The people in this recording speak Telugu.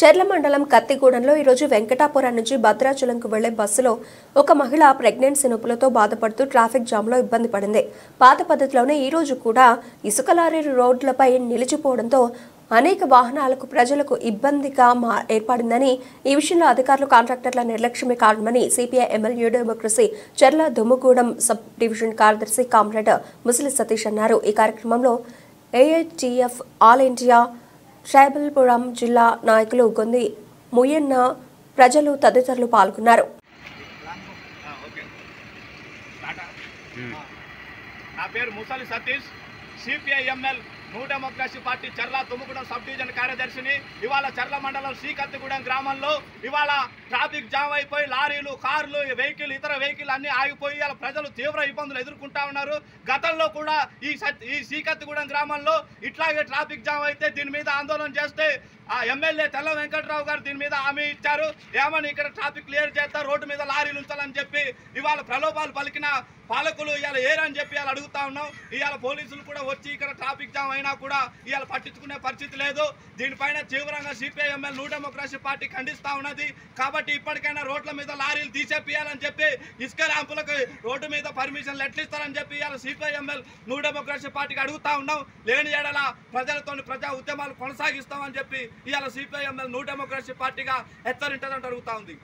చెర్ల మండలం కత్తిగూడెంలో ఈరోజు వెంకటాపురం నుంచి భద్రాచలంకు వెళ్లే బస్సులో ఒక మహిళ ప్రెగ్నెన్సీ నొప్పులతో బాధపడుతూ ట్రాఫిక్ జామ్లో ఇబ్బంది పడింది. పాత పద్ధతిలోనే ఈ రోజు కూడా ఇసుక లారీలు రోడ్లపై నిలిచిపోవడంతో అనేక వాహనాలకు ప్రజలకు ఇబ్బందిగా ఏర్పడిందని, ఈ విషయంలో అధికారులు కాంట్రాక్టర్ల నిర్లక్ష్యమే కారణమని సిపిఐ ఎమ్మెల్యే డెమోక్రసీ చెర్ల దుమ్ముగూడెం సబ్ డివిజన్ కార్యదర్శి కామ్రేడ్ ముసలి సతీష్ అన్నారు. ఈ కార్యక్రమంలో ఏఐటిఎఫ్ ఆల్ ఇండియా ట్రైబల్పురం జిల్లా నాయకులు గొంది ముయ్యన్న, ప్రజలు తదితరులు పాల్గొన్నారు. నా పేరు Musali Satish, CPI ML new democracy party Charla Dummugudem sub division కార్యదర్శిని. ఇవాళ చర్ల మండలం శ్రీకత్తిగూడెం గ్రామంలో ఇవాళ ట్రాఫిక్ జామ్ అయిపోయి లారీలు, కార్లు, వెహికల్, ఇతర వెహికల్ అన్ని ఆగిపోయి ఇవాళ ప్రజలు తీవ్ర ఇబ్బందులు ఎదుర్కొంటా ఉన్నారు. గతంలో కూడా ఈ శ్రీకత్తిగూడెం గ్రామంలో ఇట్లాగే ట్రాఫిక్ జామ్ అయితే దీని మీద ఆందోళన చేస్తే ఆ ఎమ్మెల్యే తెల్ల వెంకట్రావు గారు దీని మీద హామీ ఇచ్చారు. ఏమని ఇక్కడ ట్రాఫిక్ క్లియర్ చేస్తారు, రోడ్డు మీద లారీలు ఉంచాలని చెప్పి ఇవాళ ప్రలోభాలు పలికిన పాలకులు ఇవాళ ఏరని చెప్పి ఇవాళ అడుగుతా ఉన్నాం. ఇవాళ పోలీసులు కూడా వచ్చి ఇక్కడ ట్రాఫిక్ జామ్ అయినా కూడా ఇవాళ పట్టించుకునే పరిస్థితి లేదు. దీనిపైన తీవ్రంగా CPI ML new democracy party ఖండిస్తూ ఉన్నది. కాబట్టి ఇప్పటికైనా రోడ్ల మీద లారీలు తీసేపియాలని చెప్పి, ఇసుక ర్యాంపులకు రోడ్డు మీద పర్మిషన్లు ఎట్లిస్తారని చెప్పి ఇవాళ సిపిఐ ఎంఎల్ న్యూ డెమోక్రసీ పార్టీకి అడుగుతా ఉన్నాం. లేని ఏడల ప్రజలతో ప్రజా ఉద్యమాలు కొనసాగిస్తామని చెప్పి ఇవాళ సిపిఐ ఎంఎల్ న్యూ డెమోక్రసీ పార్టీగా హెచ్చరించడం జరుగుతూ ఉంది.